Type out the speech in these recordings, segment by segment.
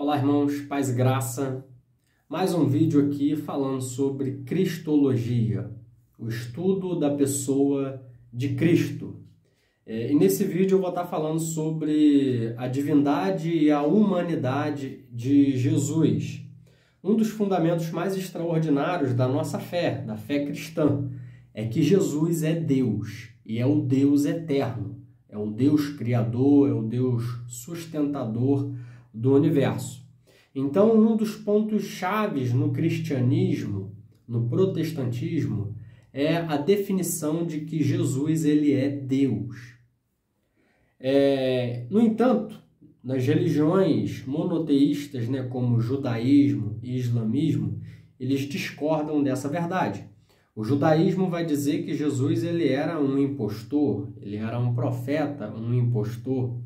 Olá, irmãos, paz e graça. Mais um vídeo aqui falando sobre Cristologia, o estudo da pessoa de Cristo. E nesse vídeo eu vou estar falando sobre a divindade e a humanidade de Jesus. Um dos fundamentos mais extraordinários da nossa fé, da fé cristã, é que Jesus é Deus e é o Deus eterno. É o Deus criador, é o Deus sustentador do universo. Então, um dos pontos chaves no cristianismo, no protestantismo, é a definição de que Jesus ele é Deus. No entanto, nas religiões monoteístas, como o judaísmo e islamismo, eles discordam dessa verdade. O judaísmo vai dizer que Jesus ele era um impostor, ele era um profeta, um impostor.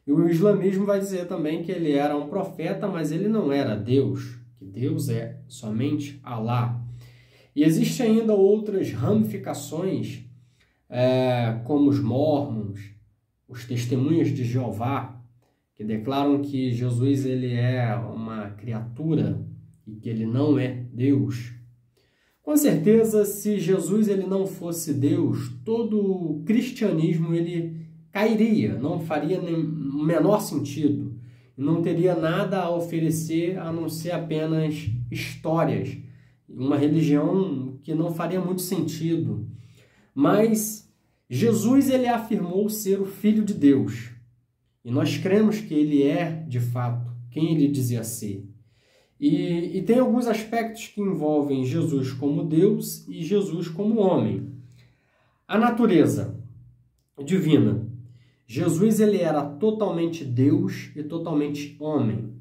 E o islamismo vai dizer também que ele era um profeta, mas ele não era Deus, que Deus é somente Alá. E existem ainda outras ramificações, como os mormons, os testemunhas de Jeová, que declaram que Jesus ele é uma criatura e que ele não é Deus. Com certeza, se Jesus ele não fosse Deus, todo o cristianismo ele cairia, não faria o menor sentido, não teria nada a oferecer a não ser apenas histórias, uma religião que não faria muito sentido. Mas Jesus ele afirmou ser o Filho de Deus, e nós cremos que ele é, de fato, quem ele dizia ser. E tem alguns aspectos que envolvem Jesus como Deus e Jesus como homem. A natureza divina. Jesus ele era totalmente Deus e totalmente homem.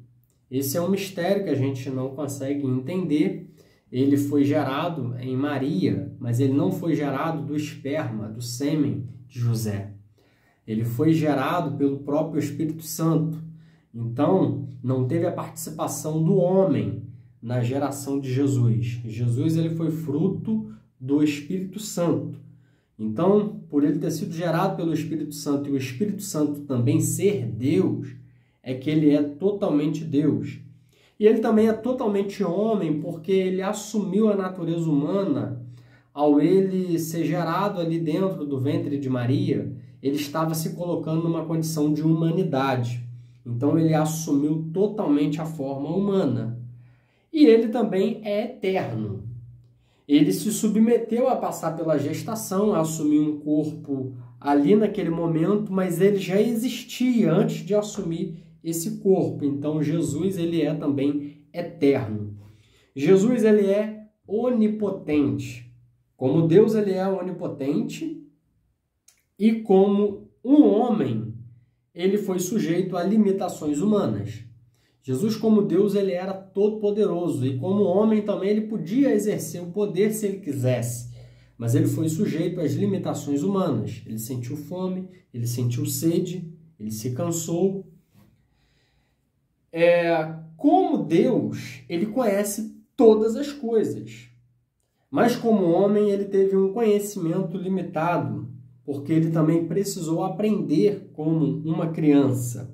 Esse é um mistério que a gente não consegue entender. Ele foi gerado em Maria, mas ele não foi gerado do esperma, do sêmen de José. Ele foi gerado pelo próprio Espírito Santo. Então, não teve a participação do homem na geração de Jesus. Jesus ele foi fruto do Espírito Santo. Então, por ele ter sido gerado pelo Espírito Santo e o Espírito Santo também ser Deus, é que ele é totalmente Deus. E ele também é totalmente homem porque ele assumiu a natureza humana ao ele ser gerado ali dentro do ventre de Maria. Ele estava se colocando numa condição de humanidade. Então, ele assumiu totalmente a forma humana. E ele também é eterno. Ele se submeteu a passar pela gestação, a assumir um corpo ali naquele momento, mas ele já existia antes de assumir esse corpo. Então, Jesus ele é também eterno. Jesus ele é onipotente. Como Deus ele é onipotente e como um homem, ele foi sujeito a limitações humanas. Jesus, como Deus, ele era todo-poderoso e como homem também ele podia exercer o poder se ele quisesse, mas ele foi sujeito às limitações humanas. Ele sentiu fome, ele sentiu sede, ele se cansou. Como Deus, ele conhece todas as coisas, mas como homem ele teve um conhecimento limitado, porque ele também precisou aprender como uma criança.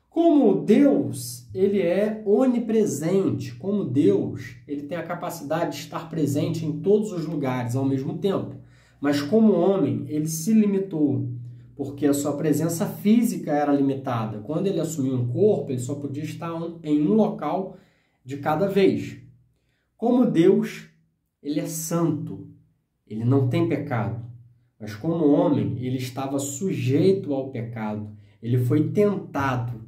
Como Deus, ele é onipresente. Como Deus, ele tem a capacidade de estar presente em todos os lugares ao mesmo tempo. Mas como homem, ele se limitou, porque a sua presença física era limitada. Quando ele assumiu um corpo, ele só podia estar em um local de cada vez. Como Deus, ele é santo, ele não tem pecado. Mas como homem, ele estava sujeito ao pecado. Ele foi tentado,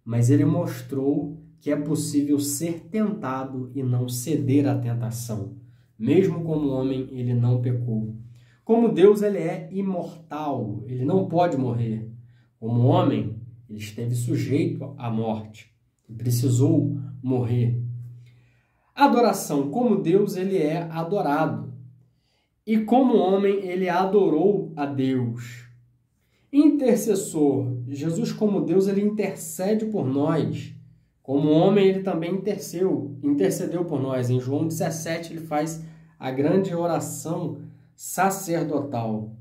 mas ele mostrou que é possível ser tentado e não ceder à tentação. Mesmo como homem, ele não pecou. Como Deus, ele é imortal, ele não pode morrer. Como homem, ele esteve sujeito à morte e precisou morrer. Adoração. Como Deus, ele é adorado. E como homem, ele adorou a Deus. Intercessor. Jesus, como Deus, ele intercede por nós. Como homem, ele também intercedeu por nós. Em João 17, ele faz a grande oração sacerdotal.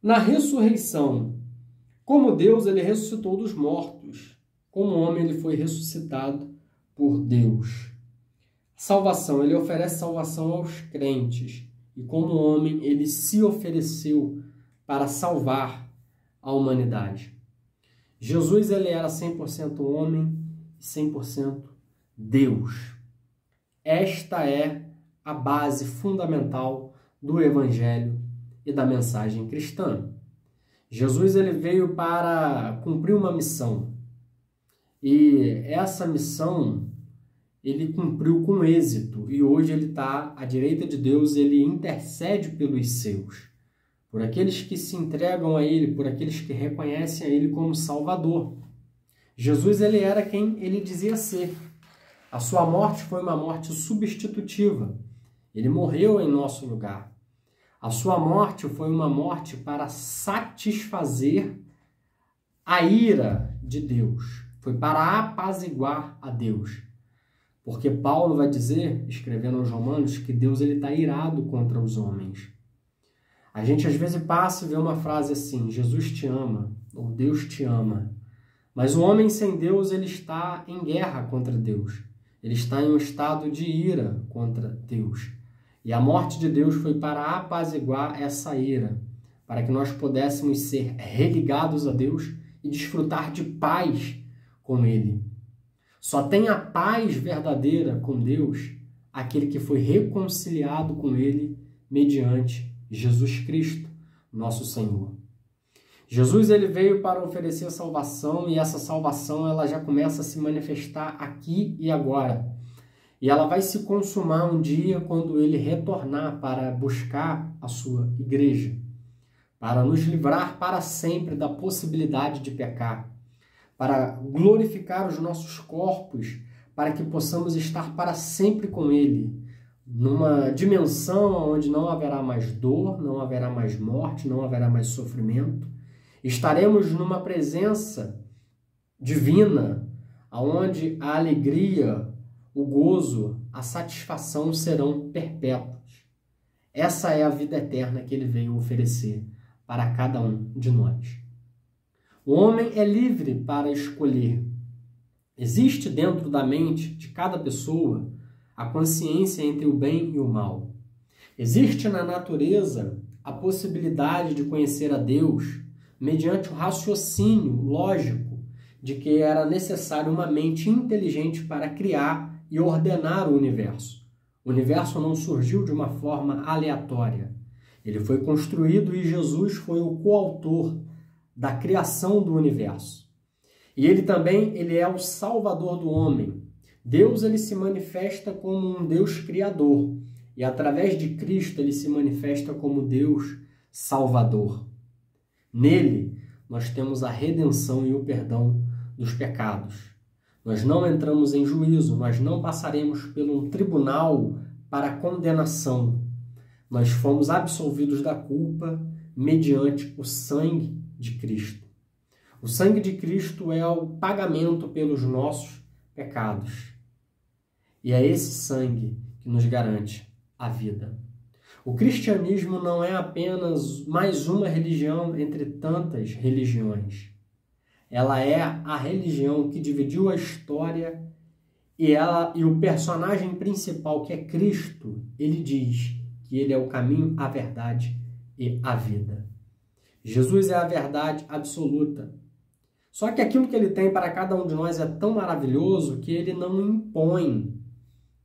Na ressurreição. Como Deus, ele ressuscitou dos mortos. como homem, ele foi ressuscitado por Deus. Salvação, ele oferece salvação aos crentes. E como homem, ele se ofereceu para salvar a humanidade. Jesus, ele era 100% homem e 100% Deus. Esta é a base fundamental do Evangelho e da mensagem cristã. Jesus, ele veio para cumprir uma missão. E essa missão ele cumpriu com êxito, e hoje ele está à direita de Deus, ele intercede pelos seus, por aqueles que se entregam a ele, por aqueles que reconhecem a ele como Salvador. Jesus, ele era quem ele dizia ser. A sua morte foi uma morte substitutiva. Ele morreu em nosso lugar. A sua morte foi uma morte para satisfazer a ira de Deus. Foi para apaziguar a Deus. Porque Paulo vai dizer, escrevendo aos Romanos, que Deus está irado contra os homens. A gente às vezes passa e vê uma frase assim, Jesus te ama, ou Deus te ama. Mas o homem sem Deus, ele está em guerra contra Deus. Ele está em um estado de ira contra Deus. E a morte de Deus foi para apaziguar essa ira, para que nós pudéssemos ser religados a Deus e desfrutar de paz com Ele. Só tem a paz verdadeira com Deus aquele que foi reconciliado com Ele mediante Jesus Cristo, nosso Senhor. Jesus, ele veio para oferecer salvação, e essa salvação ela já começa a se manifestar aqui e agora. E ela vai se consumar um dia quando ele retornar para buscar a sua igreja, para nos livrar para sempre da possibilidade de pecar, para glorificar os nossos corpos, para que possamos estar para sempre com Ele, numa dimensão onde não haverá mais dor, não haverá mais morte, não haverá mais sofrimento. Estaremos numa presença divina, onde a alegria, o gozo, a satisfação serão perpétuos. Essa é a vida eterna que Ele veio oferecer para cada um de nós. O homem é livre para escolher. Existe dentro da mente de cada pessoa a consciência entre o bem e o mal. Existe na natureza a possibilidade de conhecer a Deus mediante o raciocínio lógico de que era necessário uma mente inteligente para criar e ordenar o universo. O universo não surgiu de uma forma aleatória. Ele foi construído e Jesus foi o coautor da criação do universo. E ele também é o salvador do homem. Deus, ele se manifesta como um Deus criador, e através de Cristo ele se manifesta como Deus salvador. Nele nós temos a redenção e o perdão dos pecados. Nós não entramos em juízo, nós não passaremos por um tribunal para condenação. Nós fomos absolvidos da culpa mediante o sangue de Cristo. O sangue de Cristo é o pagamento pelos nossos pecados. E é esse sangue que nos garante a vida. O cristianismo não é apenas mais uma religião entre tantas religiões. Ela é a religião que dividiu a história, e o personagem principal, que é Cristo, ele diz que ele é o caminho, a verdade e a vida. Jesus é a verdade absoluta. Só que aquilo que ele tem para cada um de nós é tão maravilhoso que ele não impõe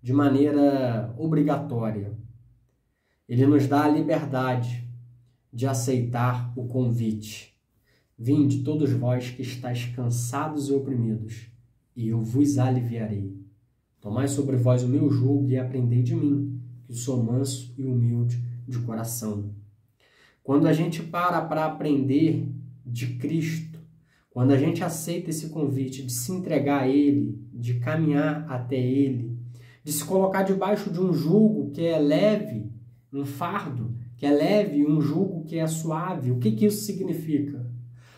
de maneira obrigatória. Ele nos dá a liberdade de aceitar o convite. Vinde todos vós que estáis cansados e oprimidos, e eu vos aliviarei. Tomai sobre vós o meu jugo e aprendei de mim, que sou manso e humilde de coração. Quando a gente para aprender de Cristo, quando a gente aceita esse convite de se entregar a Ele, de caminhar até Ele, de se colocar debaixo de um jugo que é leve, um fardo que é leve, um jugo que é suave, o que isso significa?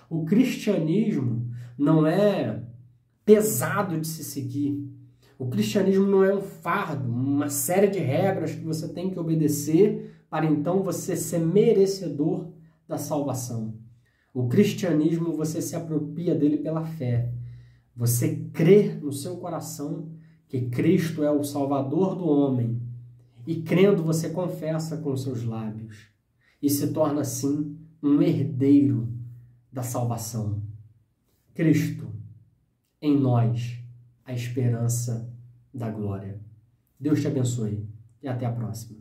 O cristianismo não é pesado de se seguir. O cristianismo não é um fardo, uma série de regras que você tem que obedecer para então você ser merecedor da salvação. O cristianismo, você se apropria dele pela fé. Você crê no seu coração que Cristo é o Salvador do homem, e crendo você confessa com os seus lábios, e se torna assim um herdeiro da salvação. Cristo, em nós, a esperança da glória. Deus te abençoe e até a próxima.